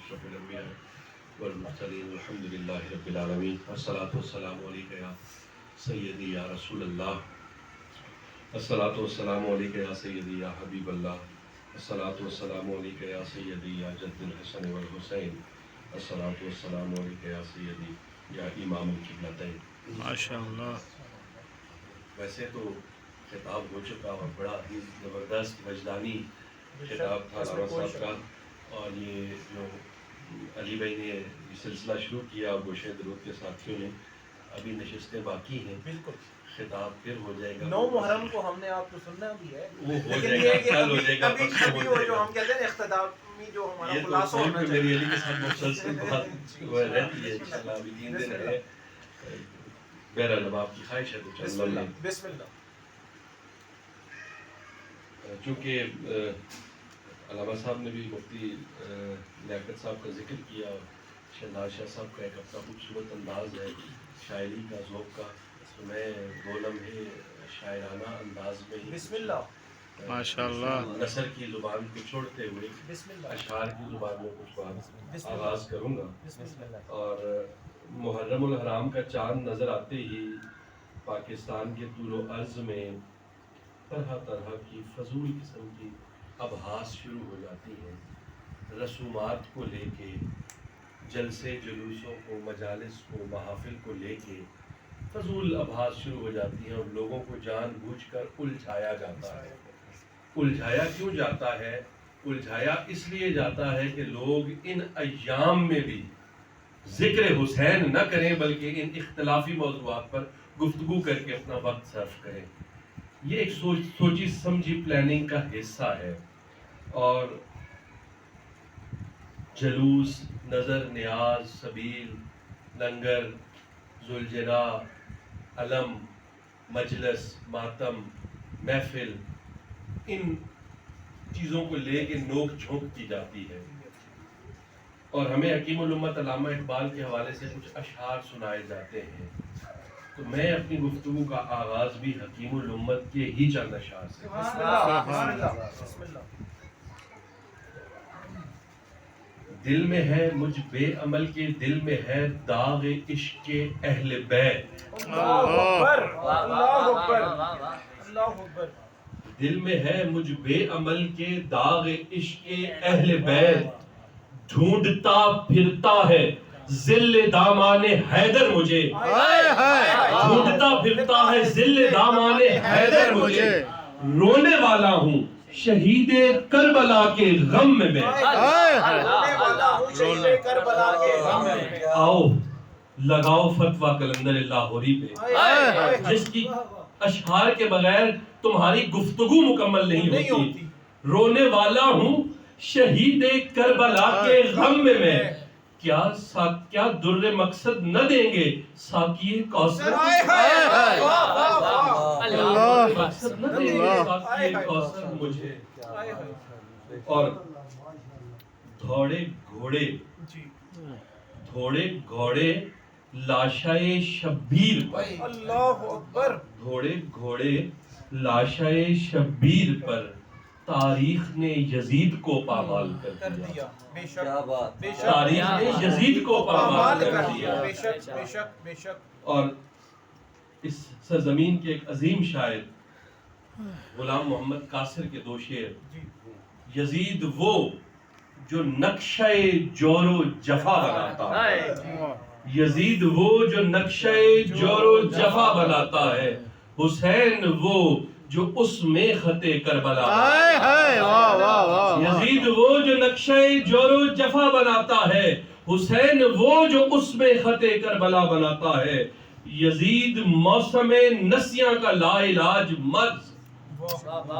أشرف الأنبياء والمرسلين والحمد لله رب العالمين والصلاة والسلام عليك يا سيدي يا رسول الله الصلاة والسلام عليك يا سيدي يا حبيب الله الصلاة والسلام عليك يا سيدي يا جد الحسن والحسين الصلاة والسلام عليك يا سيدي یا امام القبلتین. ماشاءاللہ. ویسے تو خطاب ہو چکا اور بڑا ہی زبردست وجدانی خطاب تھا علامہ صاحب کا، اور یہ جو علی بھائی نے یہ سلسلہ شروع کیا اور گوشہ درود کے ساتھیوں نے، ابھی نشستیں باقی ہیں. بالکل خطاب پھر ہو جائے گا. 9 محرم کو ہم نے آپ کو سننا بھی ہے، وہ ہو لیکن جائے یہ گا، ہے کہ کل ہو جائے گا، ابھی پرسوں ہو وہ جائے جو گا. ہم کہتے ہیں اختتامی جو ہمارا یہ تو خلاصہ ہونا میری چاہیے. علی کے ساتھ مسلسل بات وہ رہتی ہے انشاءاللہ. ابھی 3 دن ہے. بہرحال اب آپ کی خواہش ہے تو چل بسم اللہ بسم اللہ. چونکہ علامہ صاحب نے بھی مفتی لیاقت صاحب کا ذکر کیا، شہناز شاہ صاحب کا ایک اپنا خوبصورت انداز ہے شاعری کا، ذوق کا، تو میں 2 لمحے شاعرانہ انداز میں ہی بسم اللہ ماشاءاللہ. نثر کی زبان کو چھوڑتے ہوئے بسم اللہ اشعار کی زبان میں کچھ بات بسم اللہ آغاز کروں گا. بسم اللہ. اور محرم الحرام کا چاند نظر آتے ہی پاکستان کے طول و عرض میں طرح طرح کی فضول قسم کی ابحاث شروع ہو جاتی ہیں. رسومات کو لے کے، جلسے جلوسوں کو، مجالس کو، محافل کو لے کے فضول ابحاث شروع ہو جاتی ہیں، اور لوگوں کو جان بوجھ کر الجھایا جاتا ہے. الجھایا کیوں جاتا ہے؟ الجھایا اس لیے جاتا ہے کہ لوگ ان ایام میں بھی ذکر حسین نہ کریں بلکہ ان اختلافی موضوعات پر گفتگو کر کے اپنا وقت صرف کریں. یہ ایک سوچی سمجھی پلاننگ کا حصہ ہے. اور جلوس، نظر نیاز، سبیل، لنگر، ذوالجنا، علم، مجلس، ماتم، محفل، ان چیزوں کو لے کے نوک جھونک کی جاتی ہے. اور ہمیں حکیم الامت علامہ اقبال کے حوالے سے کچھ اشعار سنائے جاتے ہیں. تو میں اپنی گفتگو کا آغاز بھی حکیم الامت کے ہی چند اشعار سے. بسم اللہ بسم اللہ بسم اللہ. دل میں ہے مجھ بے عمل کے، دل میں ہے داغ عشق کے اہل بیت. اللہ اکبر اللہ اکبر اللہ اکبر. دل میں ہے مجھ بے عمل کے داغ عشق کے اہل بیت. ڈھونڈتا پھرتا ہے ذل دامان حیدر مجھے. ڈھونڈتا پھرتا ہے ذل دامان حیدر مجھے. رونے والا ہوں شہید کربلا کے غم میں میں. رونے والا ہوں شہید کربلا کے غم میں. آؤ لگاؤ فتویٰ کلندر لاہوری پہ، جس کی اشعار کے بغیر تمہاری گفتگو مکمل نہیں ہوتی. رونے والا ہوں شہید کربلا کے غم میں میں. کیا در مقصد نہ دیں گے ساقی کوثر. مقصد نہ دیں گے ساقی کوثر مجھے. اور دھوڑے گھوڑے لاشائے شبیر پر. اللہ اکبر. گھوڑے لاشائے شبیر پر تاریخ نے یزید کو پامال کر دیا. بے شک بے شک. تاریخ نے یزید کو پامال کر دیا. بے شک بے شک بے شک. اور اس سرزمین کے ایک عظیم شاعر غلام محمد قاصر کے 2 شعر. یزید وہ جو نقشہ جور و جفا بناتا ہے. یزید وہ جو نقشہ جور و جفا بناتا ہے. حسین وہ جو اس میں خط کربلا. یزید وہ جو نقشہ جور و جفا بناتا ہے. حسین وہ جو اس میں خط کربلا بناتا ہے. یزید موسم نسیاں کا لا علاج مرض.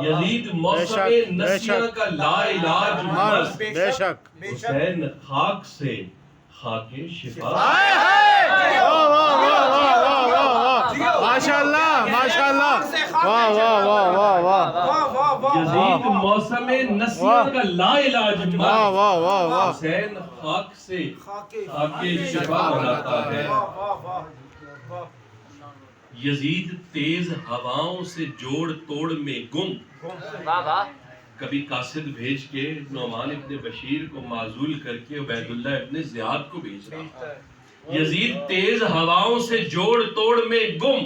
یزید موسم نسیاں کا لا علاج مرض. بے شک. حسین خاک سے خاک شفا. ماشاءاللہ ماشاءاللہ. واہ واہ واہ واہ واہ. یزید موسم نسیاں کا لا علاج مرض. واہ واہ واہ واہ. حسین خاک سے خاک شفا بناتا ہے. یزید تیز ہواؤں سے جوڑ توڑ میں گم. کبھی قاصد بھیج کے نعمان ابن بشیر کو معزول کر کے عبید اللہ ابن زیاد کو بھیج رہا. یزید تیز ہواؤں سے جوڑ توڑ میں گم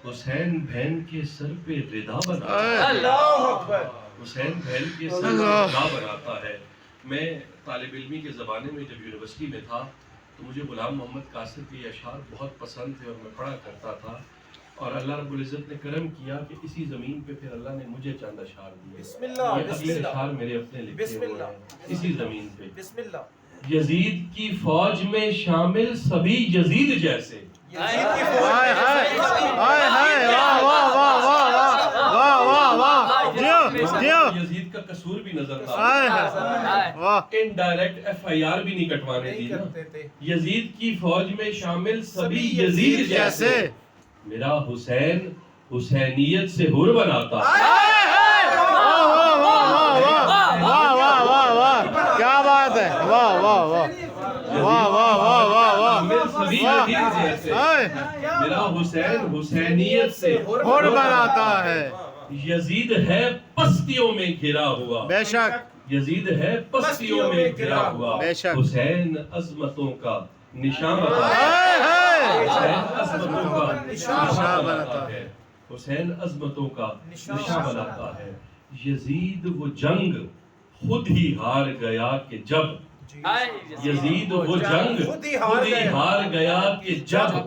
حسین بہن کے سر پہ ردا بنا. اللہ اکبر. حسین بہن کے سر پہ ردا بناتا ہے. میں طالب علمی کے زمانے میں جب یونیورسٹی میں تھا تو مجھے غلام محمد قاسم کے اشعار بہت پسند تھے اور میں پڑھا کرتا تھا. اور اللہ رب العزت نے کرم کیا کہ اسی زمین پہ پھر اللہ نے مجھے چند اشعار دیے. بسم اللہ. یہ اگلے اشعار میرے اپنے لکھے بسم ہوئے اللہ. ہیں اسی زمین پہ. بسم اللہ. یزید کی فوج میں شامل سبھی یزید جیسے. یزید کی ہائے ہائے ہائے ہائے واہ واہ واہ واہ واہ واہ واہ جیو جیو یزید کا قصور بھی نظر تھا. ہائے ہائے واہ انڈائریکٹ ایف آئی آر بھی نہیں کٹوانے دی نا. کرتے تھے. یزید کی فوج میں شامل سبھی یزید جیسے میرا حسین حسینیت سے حر بناتا. واہ واہ واہ واہ کیا بات ہے. واہ واہ واہ واہ واہ واہ واہ واہ سبھی یزید جیسے میرا حسین حسینیت سے حر بناتا ہے. یزید ہے پستیوں میں گھرا ہوا. بے شک یزید ہے پستیوں میں گھرا ہوا. بے شک. حسین عظمتوں کا نشان بناتا ہے. ہائے ہائے حسین عظمتوں کا نشان نشان بناتا بناتا ہے. حسین عظمتوں کا نشان بناتا ہے. یزید وہ جنگ خود ہی ہار گیا کہ جب یزید وہ جنگ خود ہی ہار گیا کہ جب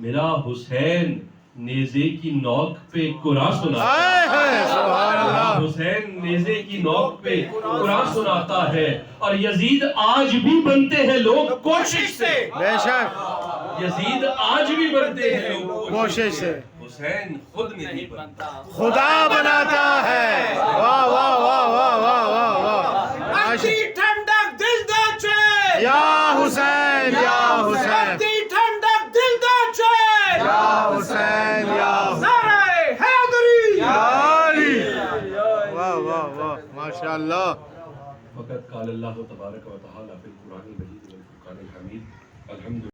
میرا حسین نیزے کی نوک پہ قرآن سناتا ہائے ہائے سبحان ہے. اللہ. حسین نیزے کی نوک پہ قرآن سناتا ہے. اور یزید آج بھی بنتے ہیں لوگ کوشش سے. بے شک یزید آج بھی بنتے ہیں لوگ کوشش سے. حسین خود نہیں بنتا. خدا بناتا ہے. واہ واہ واہ واہ واہ واہ واہ ٹھنڈک دل دا چین. یا حسین یا حسین ٹھنڈک دل دا چین. یا حسین یا نعرہ حیدری. علی. واہ واہ واہ ماشاء اللہ. فقط قال اللہ تبارک و تعالی فی القرآن المجید والفرقان الحمید. الحمد